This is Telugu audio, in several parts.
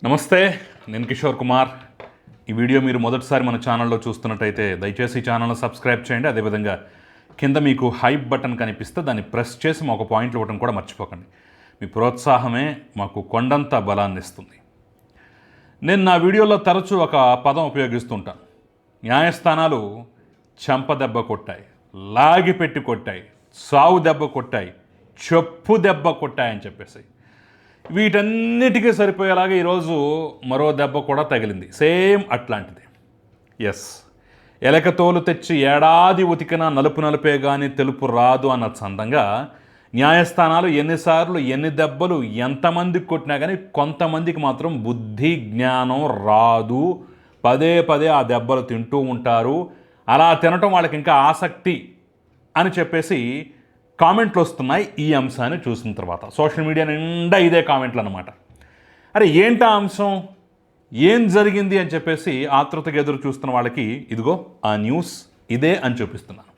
నమస్తే, నేను కిషోర్ కుమార్. ఈ వీడియో మీరు మొదటిసారి మన ఛానల్లో చూస్తున్నట్టయితే దయచేసి ఈ ఛానల్ని సబ్స్క్రైబ్ చేయండి. అదేవిధంగా కింద మీకు హైప్ బటన్ కనిపిస్తే దాన్ని ప్రెస్ చేసి మాకు పాయింట్లు ఇవ్వడం కూడా మర్చిపోకండి. మీ ప్రోత్సాహమే మాకు కొండంత బలాన్ని ఇస్తుంది. నేను నా వీడియోలో తరచూ ఒక పదం ఉపయోగిస్తుంటాను. న్యాయస్థానాలు చెంప దెబ్బ కొట్టాయి, లాగిపెట్టి కొట్టాయి, సావు దెబ్బ కొట్టాయి, చెప్పు దెబ్బ కొట్టాయి అని చెప్పేసి వీటన్నిటికీ సరిపోయేలాగా ఈరోజు మరో దెబ్బ కూడా తగిలింది. సేమ్ అట్లాంటిది. ఎస్, ఎలకతోలు తెచ్చి ఏడాది ఉతికినా నలుపు నలుపే కానీ తెలుపు రాదు అన్న చందంగా న్యాయస్థానాలు ఎన్నిసార్లు ఎన్ని దెబ్బలు ఎంతమందికి కొట్టినా కానీ కొంతమందికి మాత్రం బుద్ధి జ్ఞానం రాదు. పదే పదే ఆ దెబ్బలు తింటూ ఉంటారు. అలా తినటం వాళ్ళకి ఇంకా ఆసక్తి అని చెప్పేసి కామెంట్లు వస్తున్నాయి. ఈ అంశాన్ని చూసిన తర్వాత సోషల్ మీడియా నిండా ఇదే కామెంట్లు అన్నమాట. అరే ఏంటా అంశం, ఏం జరిగింది అని చెప్పేసి ఆతృతగా ఎదురు చూస్తున్న వాళ్ళకి ఇదిగో ఆ న్యూస్ ఇదే అని చూపిస్తున్నాను.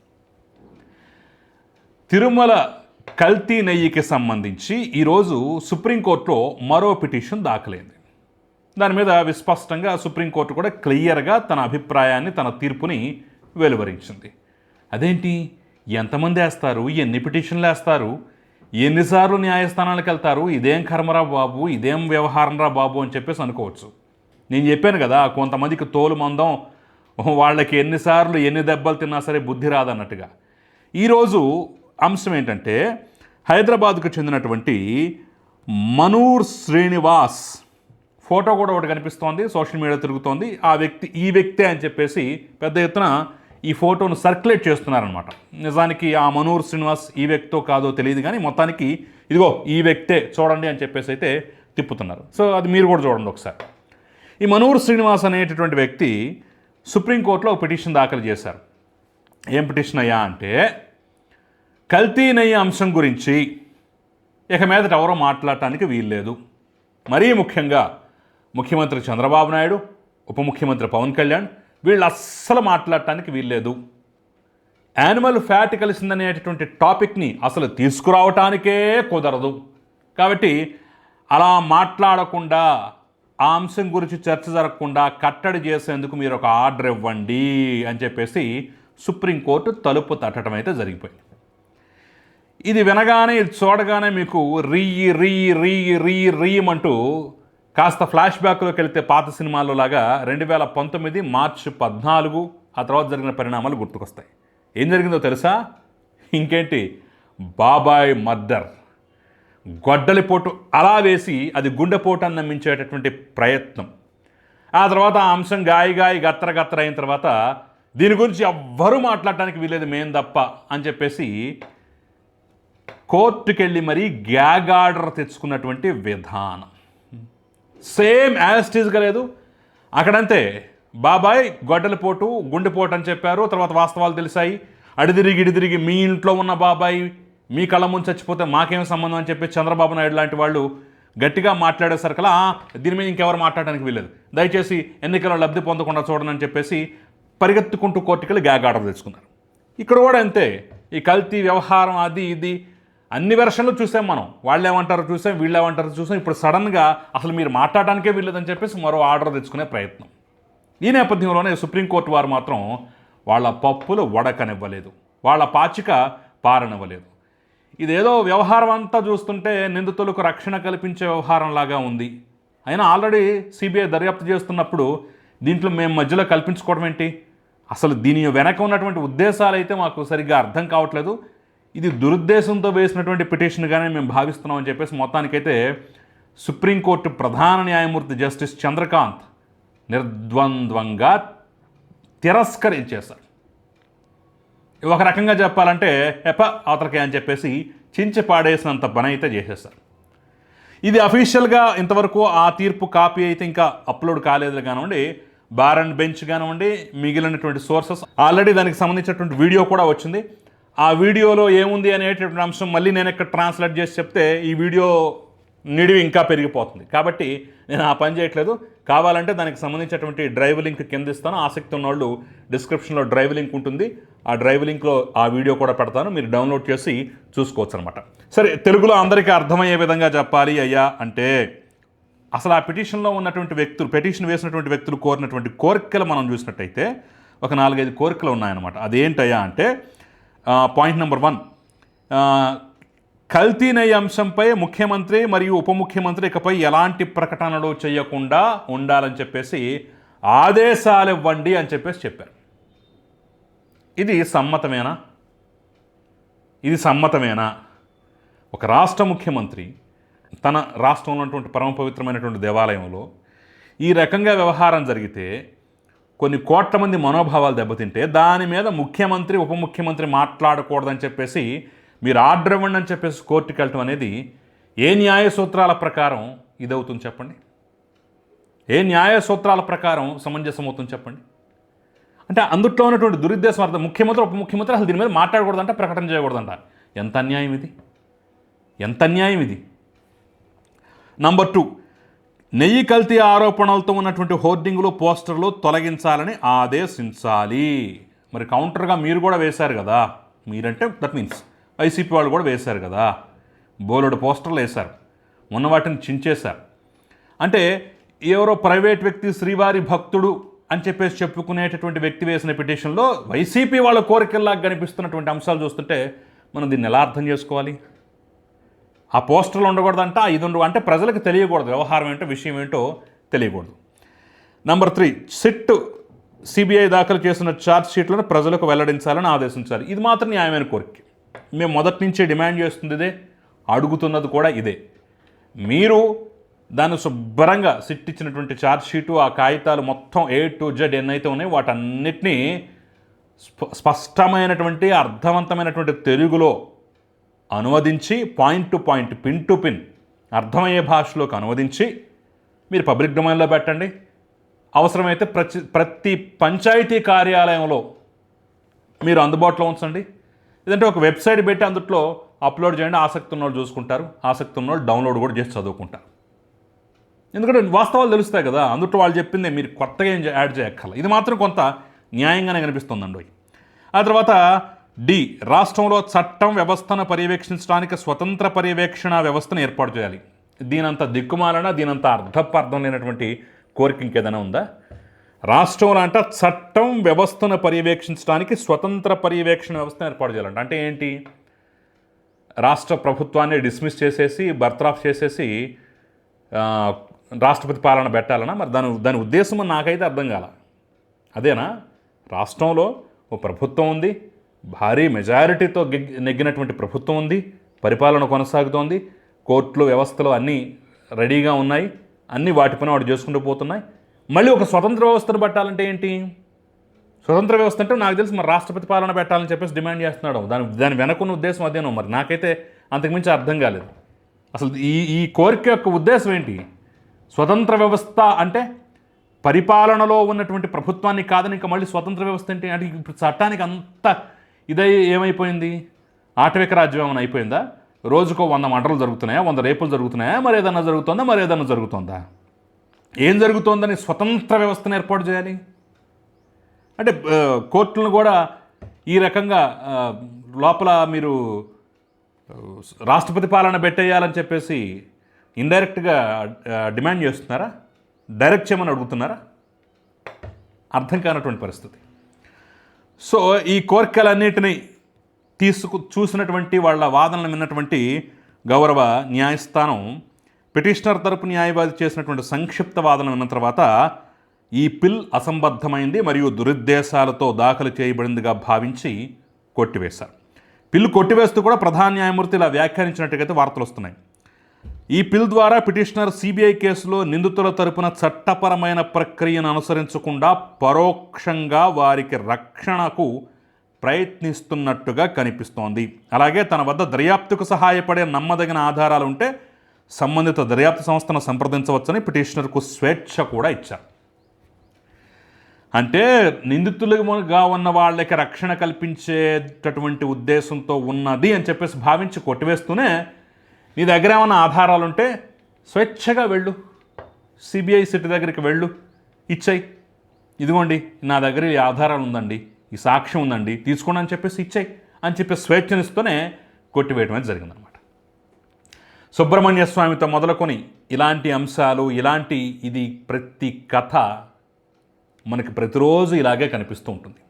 తిరుమల కల్తీ నెయ్యికి సంబంధించి ఈరోజు సుప్రీంకోర్టులో మరో పిటిషన్ దాఖలైంది. దాని మీద విస్పష్టంగా సుప్రీంకోర్టు కూడా క్లియర్గా తన అభిప్రాయాన్ని, తన తీర్పుని వెలువరించింది. అదేంటి, ఎంతమంది వేస్తారు, ఎన్ని పిటిషన్లు వేస్తారు, ఎన్నిసార్లు న్యాయస్థానాలకు వెళ్తారు, ఇదేం కర్మరా బాబు, ఇదేం వ్యవహారం రా బాబు అని చెప్పేసి అనుకోవచ్చు. నేను చెప్పాను కదా, కొంతమందికి తోలు మందం, వాళ్ళకి ఎన్నిసార్లు ఎన్ని దెబ్బలు తిన్నా సరే బుద్ధి రాదన్నట్టుగా. ఈరోజు అంశం ఏంటంటే, హైదరాబాద్కు చెందినటువంటి మనూర్ శ్రీనివాస్ ఫోటో కూడా ఒకటి కనిపిస్తోంది, సోషల్ మీడియా తిరుగుతోంది. ఈ వ్యక్తే అని చెప్పేసి పెద్ద ఎత్తున ఈ ఫోటోను సర్క్యులేట్ చేస్తున్నారనమాట. నిజానికి ఆ మనూర్ శ్రీనివాస్ ఈ వ్యక్తో కాదో తెలియదు, కానీ మొత్తానికి ఇదిగో ఈ వ్యక్తే చూడండి అని చెప్పేసి అయితే తిప్పుతున్నారు. సో అది మీరు కూడా చూడండి ఒకసారి. ఈ మనూర్ శ్రీనివాస్ అనేటటువంటి వ్యక్తి సుప్రీంకోర్టులో ఒక పిటిషన్ దాఖలు చేశారు. ఏం పిటిషన్ అయ్యా అంటే, కల్తీ నెయ్యి అంశం గురించి ఇక మీదట ఎవరో మాట్లాడటానికి వీల్లేదు. మరీ ముఖ్యంగా ముఖ్యమంత్రి చంద్రబాబు నాయుడు, ఉప ముఖ్యమంత్రి పవన్ కళ్యాణ్ వీళ్ళు అస్సలు మాట్లాడటానికి వీల్లేదు. యానిమల్ ఫ్యాట్ కలిసిందనేటటువంటి టాపిక్ని అసలు తీసుకురావటానికే కుదరదు. కాబట్టి అలా మాట్లాడకుండా, ఆ అంశం గురించి చర్చ జరగకుండా కట్టడి చేసేందుకు మీరు ఒక ఆర్డర్ ఇవ్వండి అని చెప్పేసి సుప్రీంకోర్టు తలుపు తట్టడం అయితే జరిగిపోయింది. ఇది వినగానే, ఇది చూడగానే మీకు రీయమంటూ కాస్త ఫ్లాష్ బ్యాక్లోకి వెళ్తే పాత సినిమాల్లో లాగా 2019 మార్చి 14 ఆ తర్వాత జరిగిన పరిణామాలు గుర్తుకొస్తాయి. ఏం జరిగిందో తెలుసా? ఇంకేంటి, బాబాయ్ మర్డర్, గొడ్డలిపోటు అలా వేసి అది గుండెపోటు అని నమ్మించేటటువంటి ప్రయత్నం. ఆ తర్వాత ఆ అంశం గాయి గత్తర అయిన తర్వాత దీని గురించి ఎవ్వరూ మాట్లాడటానికి వీలేదు మేం తప్ప అని చెప్పేసి కోర్టుకెళ్ళి మరీ గ్యాగ్ ఆర్డర్ తెచ్చుకున్నటువంటి విధానం సేమ్ యాస్టీజ్గా లేదు. అక్కడంతే బాబాయ్ గొడ్డలిపోటు, గుండెపోటు అని చెప్పారు. తర్వాత వాస్తవాలు తెలిసాయి. ఇడిదిరిగి మీ ఇంట్లో ఉన్న బాబాయ్ మీ కళ్ళ ముందు చచ్చిపోతే మాకేం సంబంధం అని చెప్పి చంద్రబాబు నాయుడు లాంటి వాళ్ళు గట్టిగా మాట్లాడేసరికలా దీని మీద ఇంకెవరు మాట్లాడడానికి వీల్లేదు, దయచేసి ఎన్నికల్లో లబ్ధి పొందకుండా చూడనని అని చెప్పేసి పరిగెత్తుకుంటూ కోర్టుకెళ్ళి గ్యాగ్ ఆర్డర్ తెచ్చుకున్నారు. ఇక్కడ కూడా అంతే. ఈ కల్తీ వ్యవహారం అది ఇది అన్ని వెర్షన్లు చూసాం మనం. వాళ్ళు ఏమంటారో చూసాం, వీళ్ళు ఏమంటారో చూసాం. ఇప్పుడు సడన్గా అసలు మీరు మాట్లాడడానికే వీల్లేదని చెప్పేసి మరో ఆర్డర్ తెచ్చుకునే ప్రయత్నం. ఈ నేపథ్యంలోనే సుప్రీంకోర్టు వారు మాత్రం వాళ్ళ పప్పులు వడకనివ్వలేదు, వాళ్ళ పాచిక పారనివ్వలేదు. ఇదేదో వ్యవహారం అంతా చూస్తుంటే నిందితులకు రక్షణ కల్పించే వ్యవహారంలాగా ఉంది. అయినా ఆల్రెడీ సిబిఐ దర్యాప్తు చేస్తున్నప్పుడు దీంట్లో మేము మధ్యలో కల్పించుకోవడం ఏంటి? అసలు దీని వెనక ఉన్నటువంటి ఉద్దేశాలు అయితే మాకు సరిగ్గా అర్థం కావట్లేదు. ఇది దురుద్దేశంతో వేసినటువంటి పిటిషన్గానే మేము భావిస్తున్నామని చెప్పేసి మొత్తానికైతే సుప్రీంకోర్టు ప్రధాన న్యాయమూర్తి జస్టిస్ చంద్రకాంత్ నిర్ద్వంద్వంగా తిరస్కరించేశారు. ఒక రకంగా చెప్పాలంటే అవతలకే అని చెప్పేసి చించి పాడేసినంత పని అయితే చేసేశారు. ఇది అఫీషియల్గా ఇంతవరకు ఆ తీర్పు కాపీ అయితే ఇంకా అప్లోడ్ కాలేదు కానివ్వండి, బార్ అండ్ బెంచ్ కానివ్వండి, మిగిలినటువంటి సోర్సెస్ ఆల్రెడీ దానికి సంబంధించినటువంటి వీడియో కూడా వచ్చింది. ఆ వీడియోలో ఏముంది అనేటటువంటి అంశం మళ్ళీ నేను ఇక్కడ ట్రాన్స్లేట్ చేసి చెప్తే ఈ వీడియో నిడివి ఇంకా పెరిగిపోతుంది. కాబట్టి నేను ఆ పని చేయట్లేదు. కావాలంటే దానికి సంబంధించినటువంటి డ్రైవ్ లింక్ కింద ఇస్తాను. ఆసక్తి ఉన్న వాళ్ళు డిస్క్రిప్షన్లో డ్రైవ్ లింక్ ఉంటుంది. ఆ డ్రైవ్ లింక్లో ఆ వీడియో కూడా పెడతాను, మీరు డౌన్లోడ్ చేసి చూసుకోవచ్చు అనమాట. సరే, తెలుగులో అందరికీ అర్థమయ్యే విధంగా చెప్పాలి అయ్యా అంటే అసలు ఆ పిటిషన్లో ఉన్నటువంటి వ్యక్తులు, పిటిషన్ వేసినటువంటి వ్యక్తులు కోరినటువంటి కోరికలు మనం చూసినట్టయితే ఒక 4-5 కోరికలు ఉన్నాయన్నమాట. అదేంటయ్యా అంటే పాయింట్ నెంబర్ 1, కల్తీ నెయ్యి అంశంపై ముఖ్యమంత్రి మరియు ఉప ముఖ్యమంత్రి ఇకపై ఎలాంటి ప్రకటనలు చేయకుండా ఉండాలని చెప్పేసి ఆదేశాలు ఇవ్వండి అని చెప్పేసి చెప్పారు. ఇది సమ్మతమేనా? ఇది సమ్మతమేనా? ఒక రాష్ట్ర ముఖ్యమంత్రి తన రాష్ట్రంలో ఉన్నటువంటి పరమ పవిత్రమైనటువంటి దేవాలయంలో ఈ రకంగా వ్యవహారం జరిగితే, కొన్ని కోట్ల మంది మనోభావాలు దెబ్బతింటే దాని మీద ముఖ్యమంత్రి ఉప ముఖ్యమంత్రి మాట్లాడకూడదని చెప్పేసి మీరు ఆర్డర్ ఇవ్వండి అని చెప్పేసి కోర్టుకి వెళ్ళటం అనేది ఏ న్యాయ సూత్రాల ప్రకారం ఇదవుతుంది చెప్పండి? ఏ న్యాయ సూత్రాల ప్రకారం సమంజసం అవుతుంది చెప్పండి? అంటే అందుట్లో ఉన్నటువంటి దురుద్దేశం అర్థం, ముఖ్యమంత్రి ఉప ముఖ్యమంత్రి అసలు దీని మీద మాట్లాడకూడదంట, ప్రకటన చేయకూడదంట. ఎంత అన్యాయం ఇది! ఎంత అన్యాయం ఇది! నంబర్ 2, నెయ్యి కల్తీ ఆరోపణలతో ఉన్నటువంటి హోర్డింగులు, పోస్టర్లు తొలగించాలని ఆదేశించాలి. మరి కౌంటర్గా మీరు కూడా వేశారు కదా, మీరంటే దట్ మీన్స్ వైసీపీ వాళ్ళు కూడా వేశారు కదా, బోలెడు పోస్టర్లు వేశారు, ఉన్న వాటిని చించేశారు. అంటే ఎవరో ప్రైవేట్ వ్యక్తి, శ్రీవారి భక్తుడు అని చెప్పేసి చెప్పుకునేటటువంటి వ్యక్తి వేసిన పిటిషన్లో వైసీపీ వాళ్ళ కోరికల్లాగా కనిపిస్తున్నటువంటి అంశాలు చూస్తుంటే మనం దీన్ని ఎలా అర్థం చేసుకోవాలి? ఆ పోస్టర్లు ఉండకూడదంట, ఇది ఉండవు అంటే ప్రజలకు తెలియకూడదు, వ్యవహారం ఏంటో, విషయం ఏంటో తెలియకూడదు. నంబర్ 3, సిట్ సిబిఐ దాఖలు చేసిన ఛార్జ్ షీట్లను ప్రజలకు వెల్లడించాలని ఆదేశించాలి. ఇది మాత్రం న్యాయమైన కోరిక. మేము మొదటి నుంచే డిమాండ్ చేస్తుంది ఇదే, అడుగుతున్నది కూడా ఇదే. మీరు దాన్ని శుభ్రంగా సిట్ ఇచ్చినటువంటి ఛార్జ్ షీటు, ఆ కాగితాలు మొత్తం A to Z ఎన్నైతే ఉన్నాయో వాటన్నిటినీ స్పష్టమైనటువంటి అర్థవంతమైనటువంటి తెలుగులో అనువదించి, point to point, pin to pin అర్థమయ్యే భాషలోకి అనువదించి మీరు పబ్లిక్ డొమైన్లో పెట్టండి. అవసరమైతే ప్రతి పంచాయతీ కార్యాలయంలో మీరు అందుబాటులో ఉంచండి. లేదంటే ఒక వెబ్సైట్ పెట్టి అందులో అప్లోడ్ చేయండి. ఆసక్తి ఉన్నోళ్ళు చూసుకుంటారు, ఆసక్తి ఉన్నోళ్ళు డౌన్లోడ్ కూడా చేసి చదువుకుంటారు. ఎందుకంటే వాస్తవాలు తెలుస్తాయి కదా, అందులో వాళ్ళు చెప్పిందే, మీరు కొత్తగా ఏం యాడ్ చేయక్కర్ల. ఇది మాత్రం కొంత న్యాయంగానే కనిపిస్తుందండి. ఆ తర్వాత డి, రాష్ట్రంలో చట్టం వ్యవస్థను పర్యవేక్షించడానికి స్వతంత్ర పర్యవేక్షణ వ్యవస్థను ఏర్పాటు చేయాలి. దీనంత దిక్కుమాలన, దీనంత అర్థం లేనటువంటి కోరిక ఇంకేదైనా ఉందా? రాష్ట్రంలో అంట చట్టం వ్యవస్థను పర్యవేక్షించడానికి స్వతంత్ర పర్యవేక్షణ వ్యవస్థను ఏర్పాటు చేయాలంట. అంటే ఏంటి? రాష్ట్ర ప్రభుత్వాన్ని డిస్మిస్ చేసేసి, బర్తరఫ్ చేసేసి రాష్ట్రపతి పాలన పెట్టాలనా? మరి దాని ఉద్దేశం నాకైతే అర్థం కాల. అదేనా? రాష్ట్రంలో ఓ ప్రభుత్వం ఉంది, భారీ మెజారిటీతో నెగ్గినటువంటి ప్రభుత్వం ఉంది, పరిపాలన కొనసాగుతోంది, కోర్టులు, వ్యవస్థలు అన్నీ రెడీగా ఉన్నాయి, అన్నీ వాటి పని వాడు చేసుకుంటూ పోతున్నాయి. మళ్ళీ ఒక స్వతంత్ర వ్యవస్థను పెట్టాలంటే ఏంటి? స్వతంత్ర వ్యవస్థ అంటే నాకు తెలిసి మరి రాష్ట్రపతి పాలన పెట్టాలని చెప్పేసి డిమాండ్ చేస్తున్నాడు. దాని వెనకున్న ఉద్దేశం అదేనో మరి, నాకైతే అంతకుమించి అర్థం కాలేదు. అసలు ఈ కోరిక యొక్క ఉద్దేశం ఏంటి? స్వతంత్ర వ్యవస్థ అంటే పరిపాలనలో ఉన్నటువంటి ప్రభుత్వాన్ని కాదని ఇంకా మళ్ళీ స్వతంత్ర వ్యవస్థ ఏంటి అంటే ఇప్పుడు చట్టానికి అంత ఇదై ఏమైపోయింది? ఆటవిక రాజ్యం ఏమైనా అయిపోయిందా? రోజుకో 100 మర్డర్లు జరుగుతున్నాయా, 100 రేపులు జరుగుతున్నాయా, మరి ఏదన్నా జరుగుతుందా? ఏం జరుగుతోందని స్వతంత్ర వ్యవస్థను ఏర్పాటు చేయాలి అంటే కోర్టులను కూడా ఈ రకంగా లోపల మీరు రాష్ట్రపతి పాలన పెట్టేయాలని చెప్పేసి ఇండైరెక్ట్గా డిమాండ్ చేస్తున్నారా? డైరెక్ట్ చేయమని అడుగుతున్నారా? అర్థం కానటువంటి పరిస్థితి. సో ఈ కోరికలన్నిటినీ చూసినటువంటి వాళ్ళ వాదనలు విన్నటువంటి గౌరవ న్యాయస్థానం పిటిషనర్ తరపు న్యాయవాది చేసినటువంటి సంక్షిప్త వాదన విన్న తర్వాత ఈ పిల్ అసంబద్ధమైంది మరియు దురుద్దేశాలతో దాఖలు చేయబడిందిగా భావించి కొట్టివేశారు. పిల్ కొట్టివేస్తూ కూడా ప్రధాన న్యాయమూర్తి ఇలా వ్యాఖ్యానించినట్టుగైతే వార్తలు వస్తున్నాయి. ఈ పిల్ ద్వారా పిటిషనర్ సిబిఐ కేసులో నిందితుల తరపున చట్టపరమైన ప్రక్రియను అనుసరించకుండా పరోక్షంగా వారికి రక్షణకు ప్రయత్నిస్తున్నట్టుగా కనిపిస్తోంది. అలాగే తన వద్ద దర్యాప్తుకు సహాయపడే నమ్మదగిన ఆధారాలు ఉంటే సంబంధిత దర్యాప్తు సంస్థను సంప్రదించవచ్చని పిటిషనర్కు స్వేచ్ఛ కూడా ఇచ్చారు. అంటే నిందితులుగా ఉన్న వాళ్ళకి రక్షణ కల్పించేటటువంటి ఉద్దేశంతో ఉన్నది అని చెప్పేసి భావించి కొట్టివేస్తూనే నీ దగ్గర ఏమైనా ఆధారాలు ఉంటే స్వేచ్ఛగా వెళ్ళు, సిబిఐ సిట్ దగ్గరికి వెళ్ళు, ఇచ్చాయి, ఇదిగోండి నా దగ్గర ఈ ఆధారాలు ఉందండి, ఈ సాక్ష్యం ఉందండి, తీసుకోండి అని చెప్పేసి ఇచ్చాయి అని చెప్పి స్వేచ్ఛనిస్తూనే కొట్టివేయడం అనేది జరిగిందనమాట. సుబ్రహ్మణ్య స్వామితో మొదలుకొని ఇలాంటి అంశాలు, ఇలాంటి ఇది ప్రతి కథ మనకి ప్రతిరోజు ఇలాగే కనిపిస్తూ ఉంటుంది.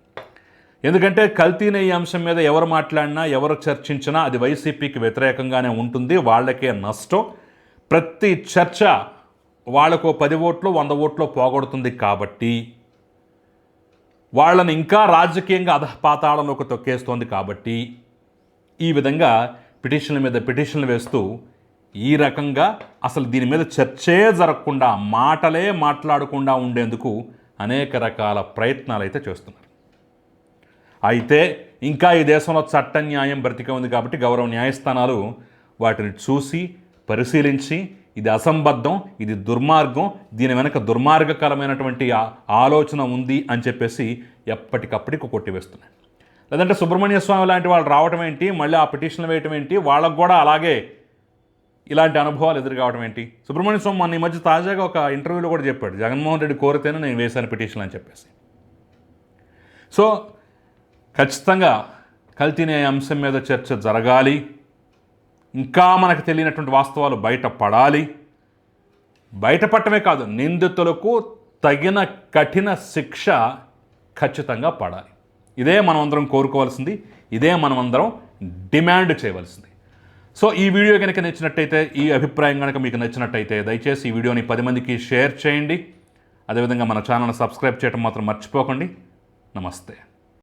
ఎందుకంటే కల్తీ నెయ్యి అంశం మీద ఎవరు మాట్లాడినా, ఎవరు చర్చించినా అది వైసీపీకి వ్యతిరేకంగానే ఉంటుంది, వాళ్ళకే నష్టం. ప్రతి చర్చ వాళ్ళకు 10 ఓట్లు 100 ఓట్లు పోగొడుతుంది. కాబట్టి వాళ్ళని ఇంకా రాజకీయంగా అధపాతాళంలోకి తొక్కేస్తోంది. కాబట్టి ఈ విధంగా పిటిషన్ల మీద పిటిషన్లు వేస్తూ ఈ రకంగా అసలు దీని మీద చర్చే జరగకుండా, మాటలే మాట్లాడకుండా ఉండేందుకు అనేక రకాల ప్రయత్నాలు అయితే చేస్తున్నారు. అయితే ఇంకా ఈ దేశంలో చట్ట న్యాయం బ్రతికే ఉంది కాబట్టి గౌరవ న్యాయస్థానాలు వాటిని చూసి పరిశీలించి ఇది అసంబద్ధం, ఇది దుర్మార్గం, దీని వెనక దుర్మార్గకరమైనటువంటి ఆలోచన ఉంది అని చెప్పేసి ఎప్పటికప్పటికి కొట్టివేస్తున్నాయి. లేదంటే సుబ్రహ్మణ్య స్వామి లాంటి వాళ్ళు రావటం ఏంటి, మళ్ళీ ఆ పిటిషన్లు వేయటం ఏంటి, వాళ్ళకు కూడా అలాగే ఇలాంటి అనుభవాలు ఎదురు కావడం ఏంటి? సుబ్రహ్మణ్య స్వామి మొన్న ఈ మధ్య తాజాగా ఒక ఇంటర్వ్యూలో కూడా చెప్పాడు, జగన్మోహన్ రెడ్డి కోరితేనే నేను వేశాను పిటిషన్ అని చెప్పేసి. సో ఖచ్చితంగా కల్తీ నెయ్యి అంశం మీద చర్చ జరగాలి. ఇంకా మనకు తెలియనటువంటి వాస్తవాలు బయటపడాలి. బయటపడటమే కాదు, నిందితులకు తగిన కఠిన శిక్ష ఖచ్చితంగా పడాలి. ఇదే మనమందరం కోరుకోవాల్సింది, ఇదే మనమందరం డిమాండ్ చేయవలసింది. సో ఈ వీడియో కనుక నచ్చినట్టయితే, ఈ అభిప్రాయం కనుక మీకు నచ్చినట్టయితే దయచేసి ఈ వీడియోని 10 మందికి షేర్ చేయండి. అదేవిధంగా మన ఛానల్ని సబ్స్క్రైబ్ చేయడం మాత్రం మర్చిపోకండి. నమస్తే.